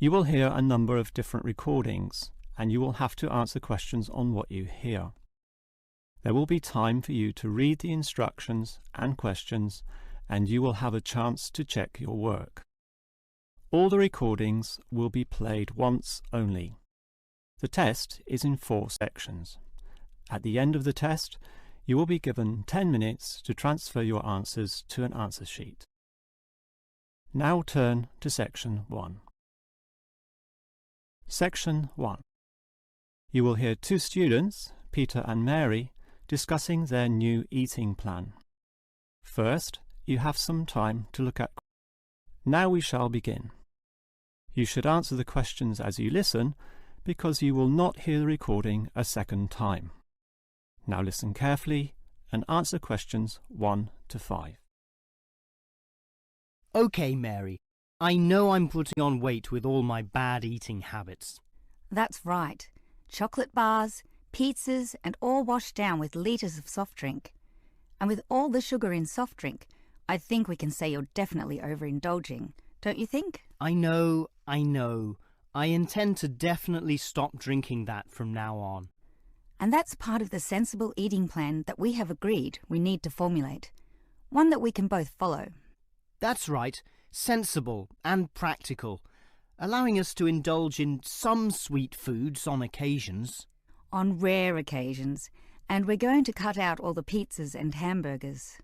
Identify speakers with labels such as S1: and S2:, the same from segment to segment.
S1: You will hear a number of different recordings, and you will have to answer questions on what you hear. There will be time for you to read the instructions and questions, and you will have a chance to check your work. All the recordings will be played once only. The test is in 4 sections. At the end of the test, you will be given 10 minutes to transfer your answers to an answer sheet. Now turn to Section 1. Section 1. You will hear 2 students, Peter and Mary, discussing their new eating plan. First, you have some time to look at. Now we shall begin. You should answer the questions as you listen, because you will not hear the recording a second time. Now listen carefully and answer questions 1 to 5.
S2: OK, Mary. I know I'm putting on weight with all my bad eating habits.
S3: That's right. Chocolate bars, pizzas, and all washed down with litres of soft drink. And with all the sugar in soft drink, I think we can say you're definitely overindulging, don't you think?
S2: I know. I intend to definitely stop drinking that from now on.
S3: And that's part of the sensible eating plan that we have agreed we need to formulate. One that we can both follow.
S2: That's right. Sensible and practical. Allowing us to indulge in some sweet foods on occasions.
S3: On rare occasions. And we're going to cut out all the pizzas and hamburgers.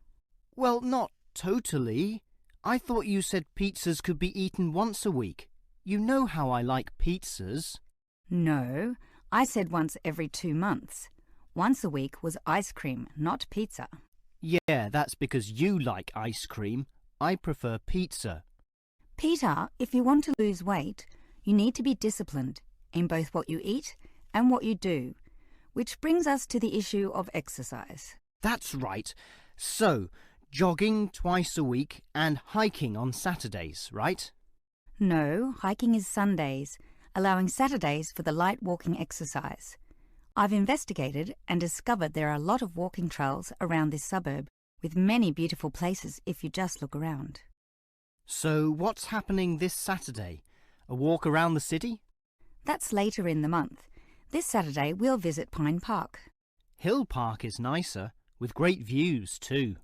S2: Well, not totally. I thought you said pizzas could be eaten once a week. You know how I like pizzas.
S3: No, I said once every 2 months. Once a week was ice cream, not pizza.
S2: Yeah, that's because you like ice cream. I prefer pizza.
S3: Peter, if you want to lose weight, you need to be disciplined in both what you eat and what you do, which brings us to the issue of exercise.
S2: That's right. So, jogging twice a week and hiking on Saturdays, right?
S3: No, hiking is Sundays, allowing Saturdays for the light walking exercise. I've investigated and discovered there are a lot of walking trails around this suburb, with many beautiful places if you just look around.
S2: So what's happening this Saturday? A walk around the city?
S3: That's later in the month. This Saturday we'll visit Pine Park.
S2: Hill Park is nicer, with great views too.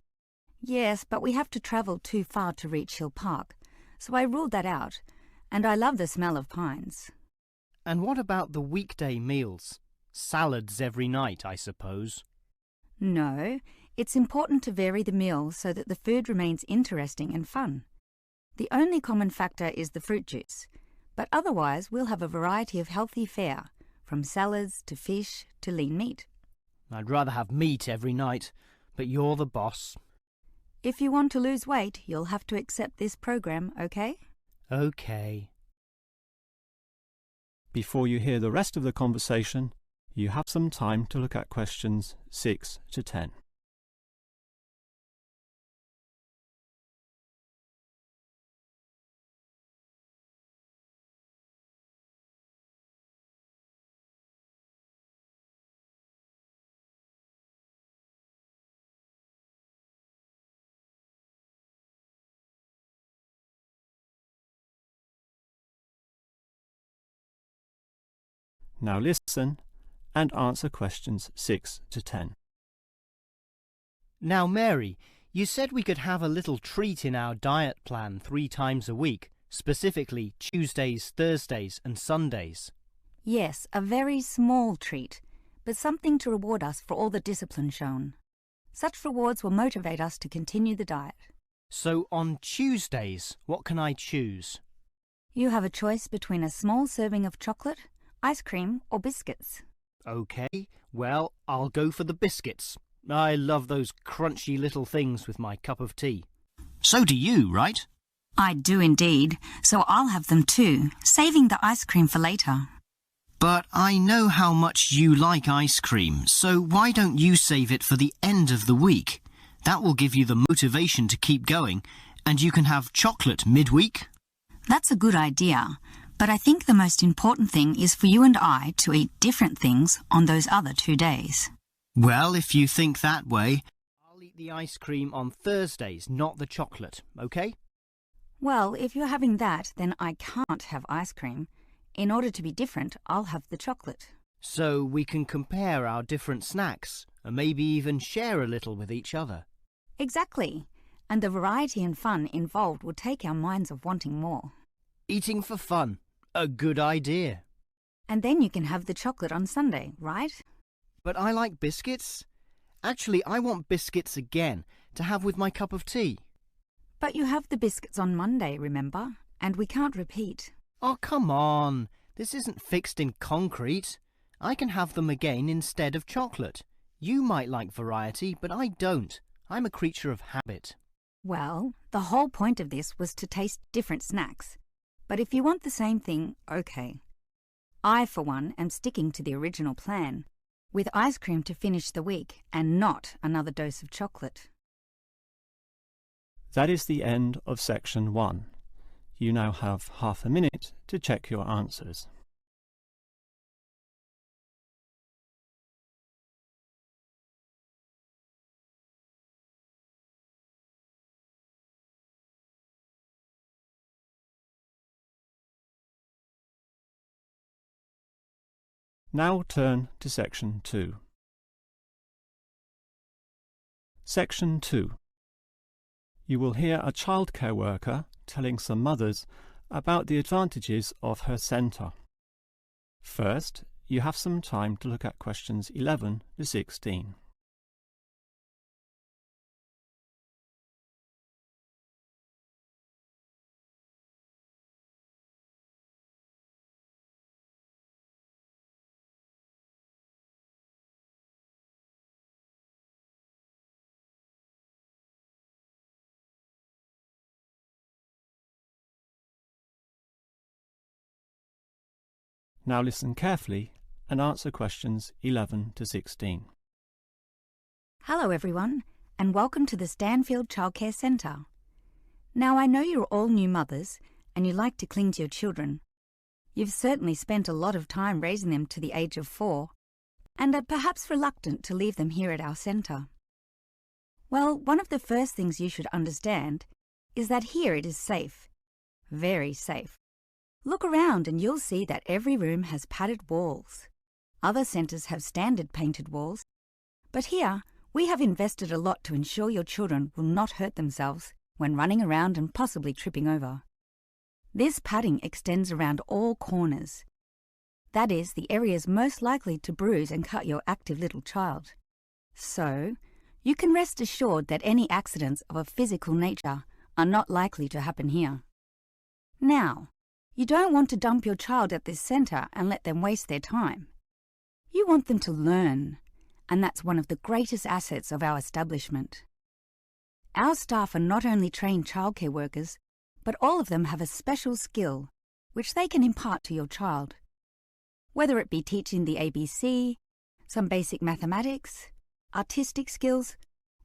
S3: Yes, but we have to travel too far to reach Hill Park, so I ruled that out, and I love the smell of pines.
S2: And what about the weekday meals? Salads every night, I suppose.
S3: No, it's important to vary the meals so that the food remains interesting and fun. The only common factor is the fruit juice, but otherwise we'll have a variety of healthy fare, from salads to fish to lean meat.
S2: I'd rather have meat every night, but you're the boss.
S3: If you want to lose weight, you'll have to accept this program, okay?
S2: Okay.
S1: Before you hear the rest of the conversation, you have some time to look at questions 6 to 10. Now listen and answer questions 6 to 10.
S2: Now, Mary, you said we could have a little treat in our diet plan 3 times a week, specifically Tuesdays, Thursdays and Sundays.
S3: Yes, a very small treat, but something to reward us for all the discipline shown. Such rewards will motivate us to continue the diet.
S2: So on Tuesdays, what can I choose?
S3: You have a choice between a small serving of chocolate, ice cream or biscuits.
S2: OK, well, I'll go for the biscuits. I love those crunchy little things with my cup of tea. So do you, right?
S3: I do indeed, so I'll have them too, saving the ice cream for later.
S2: But I know how much you like ice cream, so why don't you save it for the end of the week? That will give you the motivation to keep going, and you can have chocolate midweek.
S3: That's a good idea, but I think the most important thing is for you and I to eat different things on those other 2 days.
S2: Well, if you think that way, I'll eat the ice cream on Thursdays, not the chocolate, OK?
S3: Well, if you're having that, then I can't have ice cream. In order to be different, I'll have the chocolate.
S2: So we can compare our different snacks and maybe even share a little with each other.
S3: Exactly. And the variety and fun involved will take our minds of wanting more.
S2: Eating for fun. A good idea.
S3: And then you can have the chocolate on Sunday, right?
S2: But I like biscuits. Actually, I want biscuits again to have with my cup of tea.
S3: But you have the biscuits on Monday, remember? And we can't repeat.
S2: Oh, come on. This isn't fixed in concrete. I can have them again instead of chocolate. You might like variety, but I don't. I'm a creature of habit.
S3: Well, the whole point of this was to taste different snacks. But if you want the same thing, okay. I, for one, am sticking to the original plan, with ice cream to finish the week and not another dose of chocolate.
S1: That is the end of section 1. You now have half a minute to check your answers. Now turn to section 2. Section 2. You will hear a childcare worker telling some mothers about the advantages of her centre. First, you have some time to look at questions 11 to 16. Now listen carefully and answer questions 11 to 16.
S3: Hello everyone, and welcome to the Stanfield Childcare Centre. Now I know you're all new mothers and you like to cling to your children. You've certainly spent a lot of time raising them to the age of 4 and are perhaps reluctant to leave them here at our centre. Well, one of the first things you should understand is that here it is safe. Very safe. Look around and you'll see that every room has padded walls. Other centres have standard painted walls, but here we have invested a lot to ensure your children will not hurt themselves when running around and possibly tripping over. This padding extends around all corners. That is, the areas most likely to bruise and cut your active little child. So, you can rest assured that any accidents of a physical nature are not likely to happen here. Now, you don't want to dump your child at this centre and let them waste their time. You want them to learn, and that's one of the greatest assets of our establishment. Our staff are not only trained childcare workers, but all of them have a special skill which they can impart to your child. Whether it be teaching the ABC, some basic mathematics, artistic skills,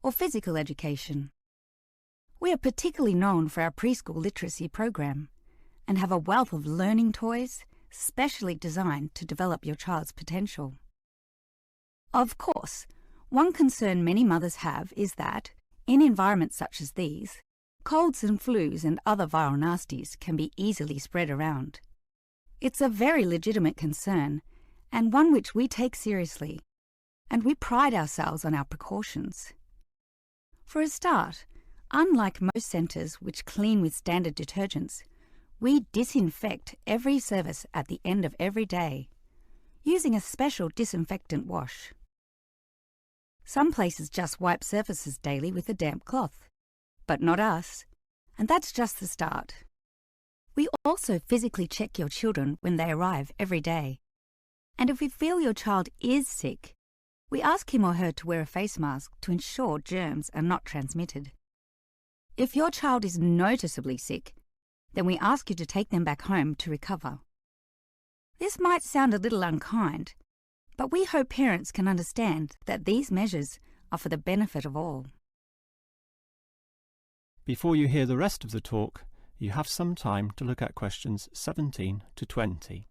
S3: or physical education. We are particularly known for our preschool literacy program and have a wealth of learning toys specially designed to develop your child's potential. Of course, one concern many mothers have is that, in environments such as these, colds and flus and other viral nasties can be easily spread around. It's a very legitimate concern, and one which we take seriously, and we pride ourselves on our precautions. For a start, unlike most centres which clean with standard detergents, we disinfect every service at the end of every day, using a special disinfectant wash. Some places just wipe surfaces daily with a damp cloth, but not us, and that's just the start. We also physically check your children when they arrive every day, and if we feel your child is sick, we ask him or her to wear a face mask to ensure germs are not transmitted. If your child is noticeably sick, then we ask you to take them back home to recover. This might sound a little unkind, but we hope parents can understand that these measures are for the benefit of all.
S1: Before you hear the rest of the talk, you have some time to look at questions 17 to 20.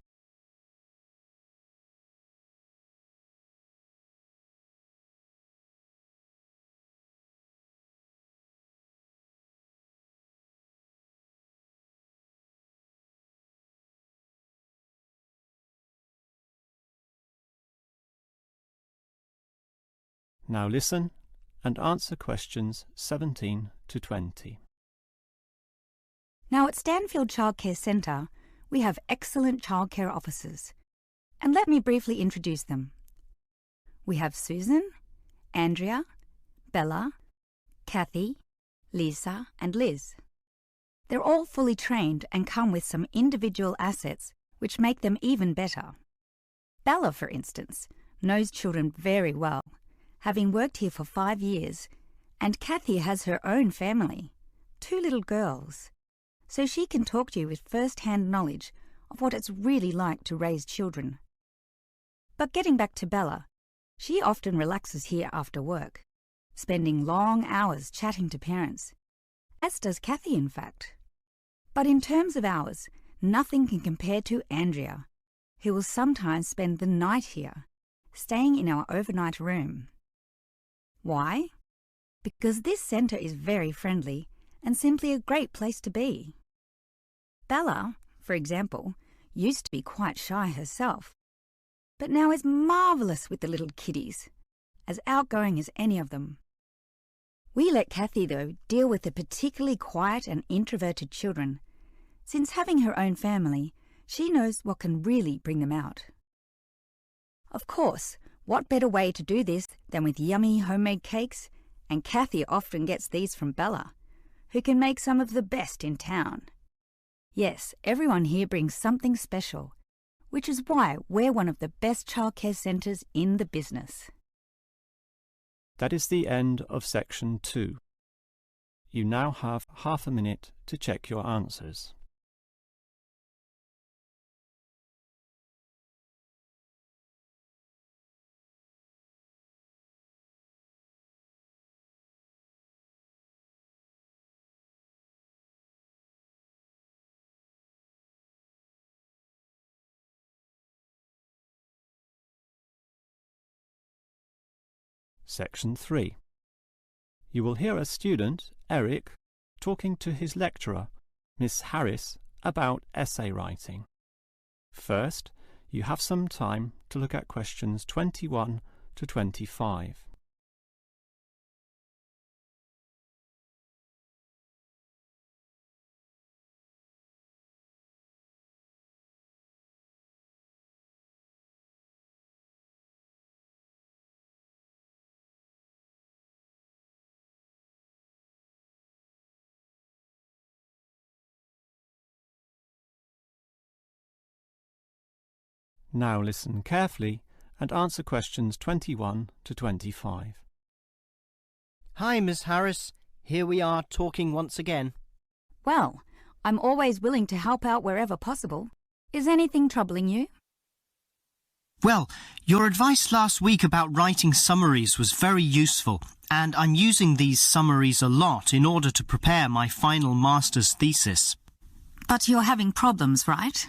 S1: Now listen and answer questions 17 to 20.
S3: Now at Stanfield Childcare Centre, we have excellent childcare officers. And let me briefly introduce them. We have Susan, Andrea, Bella, Kathy, Lisa and Liz. They're all fully trained and come with some individual assets which make them even better. Bella, for instance, knows children very well, having worked here for 5 years, and Kathy has her own family, 2 little girls, so she can talk to you with first-hand knowledge of what it's really like to raise children. But getting back to Bella, she often relaxes here after work, spending long hours chatting to parents, as does Kathy in fact. But in terms of hours, nothing can compare to Andrea, who will sometimes spend the night here, staying in our overnight room. Why? Because this centre is very friendly and simply a great place to be. Bella, for example, used to be quite shy herself, but now is marvellous with the little kiddies, as outgoing as any of them. We let Kathy, though, deal with the particularly quiet and introverted children, since having her own family, she knows what can really bring them out. Of course, what better way to do this than with yummy homemade cakes, and Kathy often gets these from Bella, who can make some of the best in town. Yes, everyone here brings something special, which is why we're one of the best childcare centres in the business.
S1: That is the end of section 2. You now have half a minute to check your answers. Section 3. You will hear a student, Eric, talking to his lecturer, Miss Harris, about essay writing. First, you have some time to look at questions 21 to 25. Now listen carefully and answer questions 21 to 25.
S2: Hi, Miss Harris. Here we are talking once again.
S3: Well, I'm always willing to help out wherever possible. Is anything troubling you?
S2: Well, your advice last week about writing summaries was very useful, and I'm using these summaries a lot in order to prepare my final master's thesis.
S3: But you're having problems, right?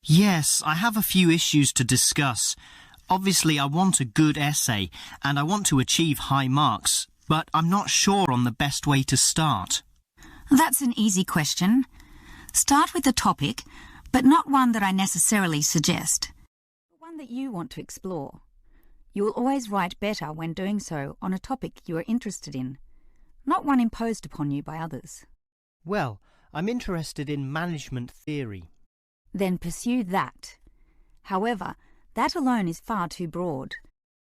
S2: Yes, I have a few issues to discuss. Obviously, I want a good essay, and I want to achieve high marks, but I'm not sure on the best way to start.
S3: That's an easy question. Start with a topic, but not one that I necessarily suggest. One that you want to explore. You will always write better when doing so on a topic you are interested in, not one imposed upon you by others.
S2: Well, I'm interested in management theory.
S3: Then pursue that. However, that alone is far too broad.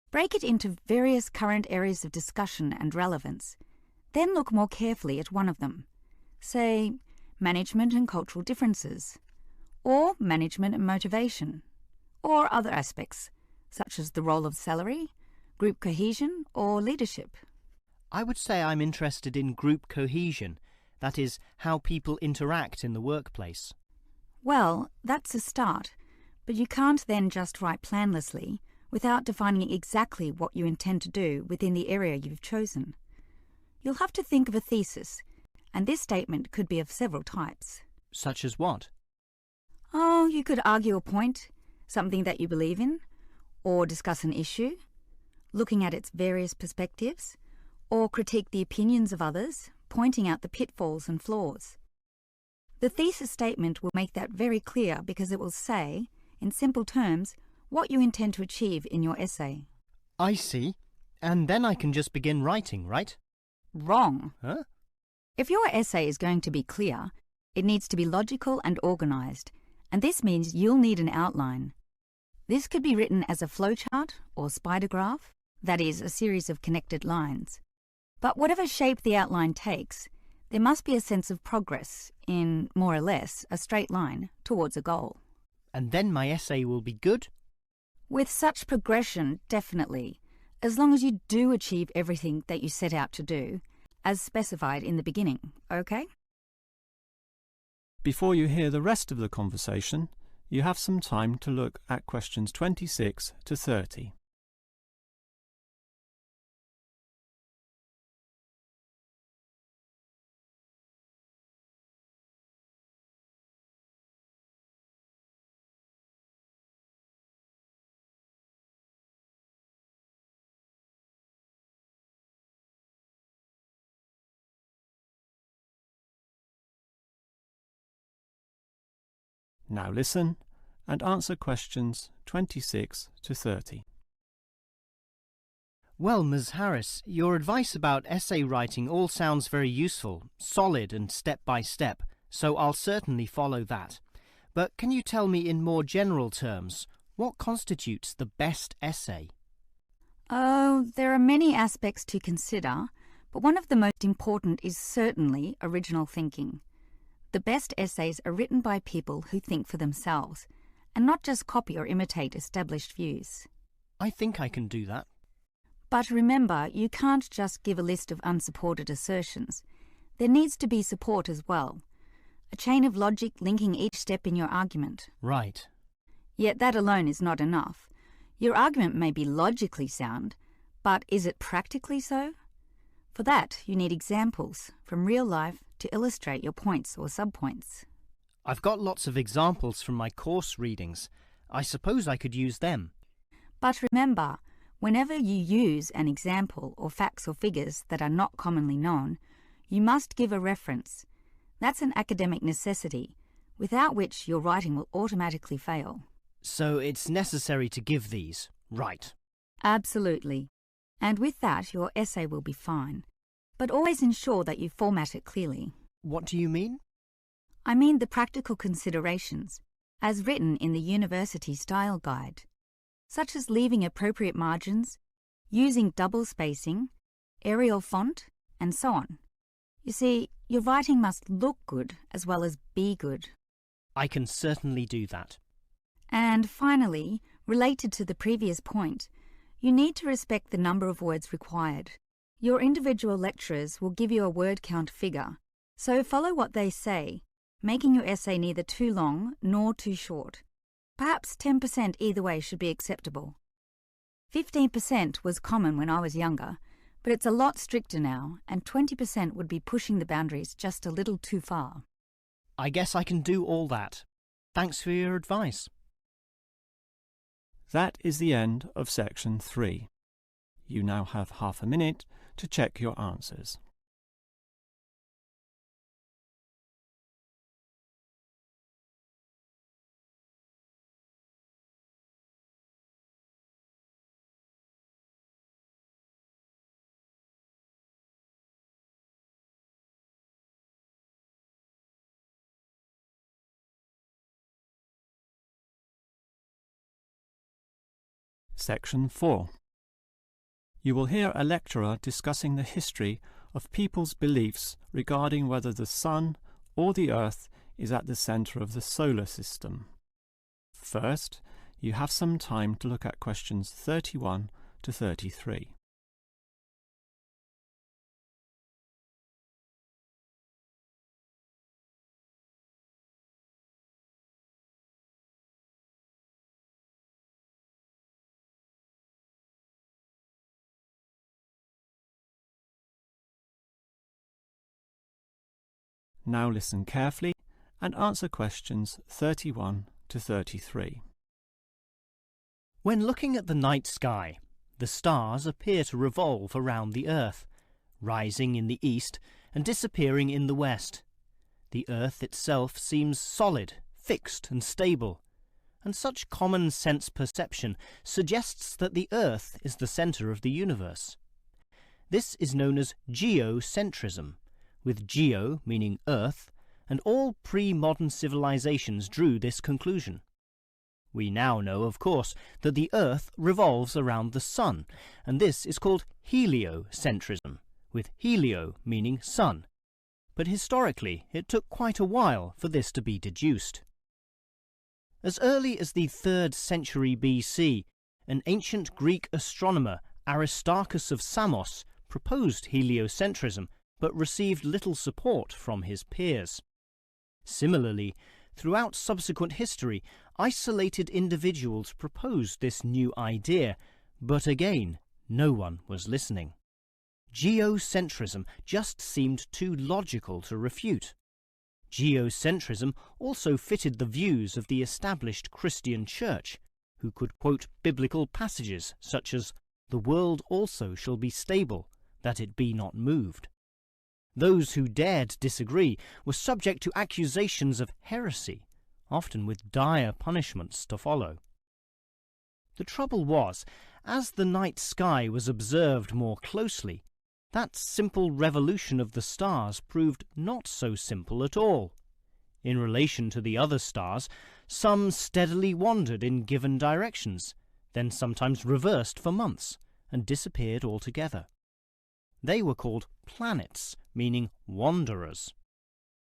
S3: Break it into various current areas of discussion and relevance. Then look more carefully at one of them. Say, management and cultural differences, or management and motivation, or other aspects, such as the role of salary, group cohesion, or leadership.
S2: I would say I'm interested in group cohesion, that is, how people interact in the workplace.
S3: Well, that's a start, but you can't then just write planlessly without defining exactly what you intend to do within the area you've chosen. You'll have to think of a thesis, and this statement could be of several types.
S2: Such as what?
S3: Oh, you could argue a point, something that you believe in, or discuss an issue, looking at its various perspectives, or critique the opinions of others, pointing out the pitfalls and flaws. The thesis statement will make that very clear because it will say, in simple terms, what you intend to achieve in your essay.
S2: I see. And then I can just begin writing, right?
S3: Wrong.
S2: Huh?
S3: If your essay is going to be clear, it needs to be logical and organised, and this means you'll need an outline. This could be written as a flowchart or spider graph, that is, a series of connected lines. But whatever shape the outline takes, there must be a sense of progress in, more or less, a straight line towards a goal.
S2: And then my essay will be good?
S3: With such progression, definitely, as long as you do achieve everything that you set out to do, as specified in the beginning, okay?
S1: Before you hear the rest of the conversation, you have some time to look at questions 26 to 30. Now listen and answer questions 26 to 30.
S2: Well, Ms. Harris, your advice about essay writing all sounds very useful, solid and step-by-step, so I'll certainly follow that. But can you tell me in more general terms, what constitutes the best essay?
S3: Oh, there are many aspects to consider, but one of the most important is certainly original thinking. The best essays are written by people who think for themselves, and not just copy or imitate established views.
S2: I think I can do that.
S3: But remember, you can't just give a list of unsupported assertions. There needs to be support as well. A chain of logic linking each step in your argument.
S2: Right.
S3: Yet that alone is not enough. Your argument may be logically sound, but is it practically so? For that, you need examples from real life to illustrate your points or subpoints.
S2: I've got lots of examples from my course readings. I suppose I could use them.
S3: But remember, whenever you use an example or facts or figures that are not commonly known, you must give a reference. That's an academic necessity, without which your writing will automatically fail.
S2: So it's necessary to give these, right?
S3: Absolutely. And with that, your essay will be fine. But always ensure that you format it clearly.
S2: What do you mean?
S3: I mean the practical considerations, as written in the University Style Guide, such as leaving appropriate margins, using double spacing, Arial font, and so on. You see, your writing must look good as well as be good.
S2: I can certainly do that.
S3: And finally, related to the previous point, you need to respect the number of words required. Your individual lecturers will give you a word count figure, so follow what they say, making your essay neither too long nor too short. Perhaps 10% either way should be acceptable. 15% was common when I was younger, but it's a lot stricter now, and 20% would be pushing the boundaries just a little too far.
S2: I guess I can do all that. Thanks for your advice.
S1: That is the end of section 3. You now have half a minute to check your answers. Section 4. You will hear a lecturer discussing the history of people's beliefs regarding whether the Sun or the Earth is at the centre of the solar system. First, you have some time to look at questions 31 to 33. Now listen carefully and answer questions 31 to 33.
S2: When looking at the night sky, the stars appear to revolve around the Earth, rising in the east and disappearing in the west. The Earth itself seems solid, fixed and stable, and such common sense perception suggests that the Earth is the centre of the universe. This is known as geocentrism, with geo meaning Earth, and all pre-modern civilizations drew this conclusion. We now know, of course, that the Earth revolves around the Sun, and this is called heliocentrism, with helio meaning sun. But historically, it took quite a while for this to be deduced. As early as the 3rd century BC, an ancient Greek astronomer, Aristarchus of Samos, proposed heliocentrism, but received little support from his peers. Similarly, throughout subsequent history, isolated individuals proposed this new idea, but again, no one was listening. Geocentrism just seemed too logical to refute. Geocentrism also fitted the views of the established Christian Church, who could quote biblical passages such as, "The world also shall be stable, that it be not moved." Those who dared disagree were subject to accusations of heresy, often with dire punishments to follow. The trouble was, as the night sky was observed more closely, that simple revolution of the stars proved not so simple at all. In relation to the other stars, some steadily wandered in given directions, then sometimes reversed for months, and disappeared altogether. They were called planets, meaning wanderers.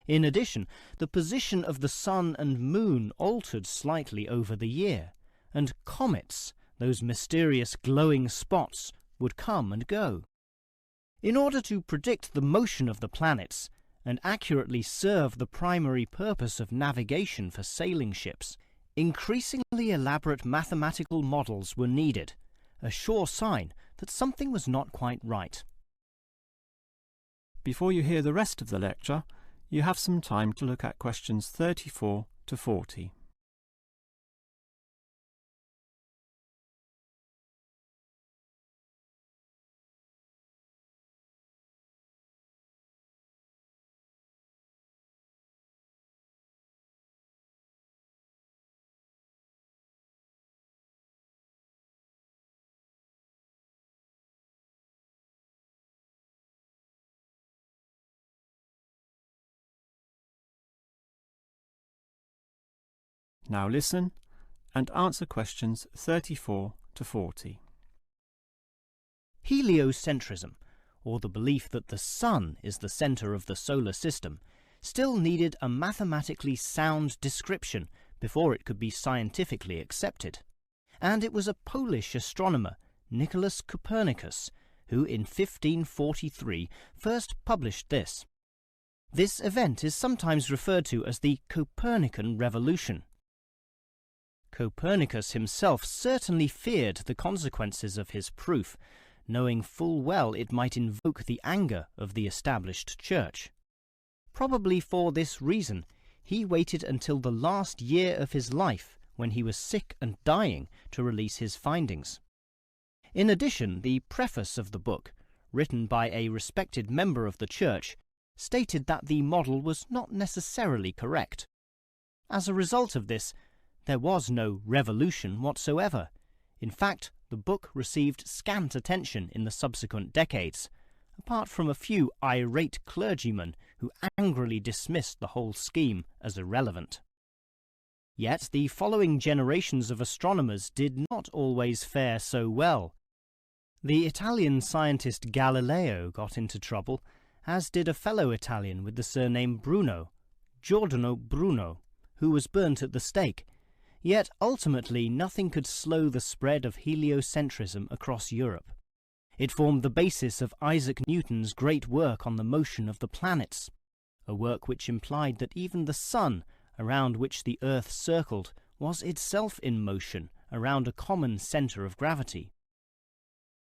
S2: In addition, the position of the sun and moon altered slightly over the year, and comets, those mysterious glowing spots, would come and go. In order to predict the motion of the planets and accurately serve the primary purpose of navigation for sailing ships, increasingly elaborate mathematical models were needed, a sure sign that something was not quite right.
S1: Before you hear the rest of the lecture, you have some time to look at questions 34 to 40. Now listen and answer questions 34 to 40.
S2: Heliocentrism, or the belief that the Sun is the centre of the solar system, still needed a mathematically sound description before it could be scientifically accepted. And it was a Polish astronomer, Nicholas Copernicus, who in 1543 first published this. This event is sometimes referred to as the Copernican Revolution. Copernicus himself certainly feared the consequences of his proof, knowing full well it might invoke the anger of the established church. Probably for this reason, he waited until the last year of his life, when he was sick and dying, to release his findings. In addition, the preface of the book, written by a respected member of the church, stated that the model was not necessarily correct. As a result of this, there was no revolution whatsoever. In fact, the book received scant attention in the subsequent decades, apart from a few irate clergymen who angrily dismissed the whole scheme as irrelevant. Yet the following generations of astronomers did not always fare so well. The Italian scientist Galileo got into trouble, as did a fellow Italian with the surname Bruno, Giordano Bruno, who was burnt at the stake. Yet ultimately nothing could slow the spread of heliocentrism across Europe. It formed the basis of Isaac Newton's great work on the motion of the planets, a work which implied that even the sun, around which the Earth circled, was itself in motion around a common centre of gravity.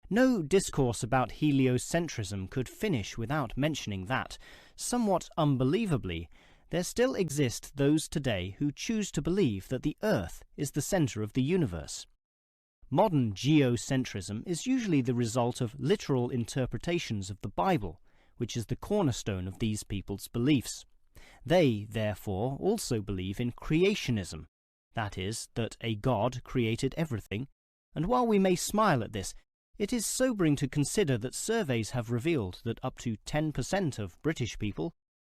S2: No discourse about heliocentrism could finish without mentioning that, somewhat unbelievably, there still exist those today who choose to believe that the Earth is the centre of the universe. Modern geocentrism is usually the result of literal interpretations of the Bible, which is the cornerstone of these people's beliefs. They, therefore, also believe in creationism,
S4: that is, that a God created everything, and while we may smile at this, it is sobering to consider that surveys have revealed that up to 10% of British people,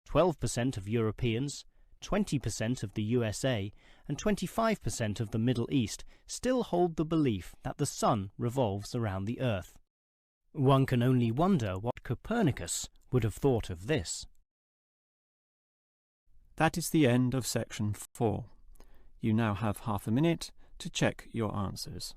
S4: 12% of Europeans, 20% of the USA, and 25% of the Middle East still hold the belief that the sun revolves around the Earth. One can only wonder what Copernicus would have thought of this.
S1: That is the end of section 4. You now have half a minute to check your answers.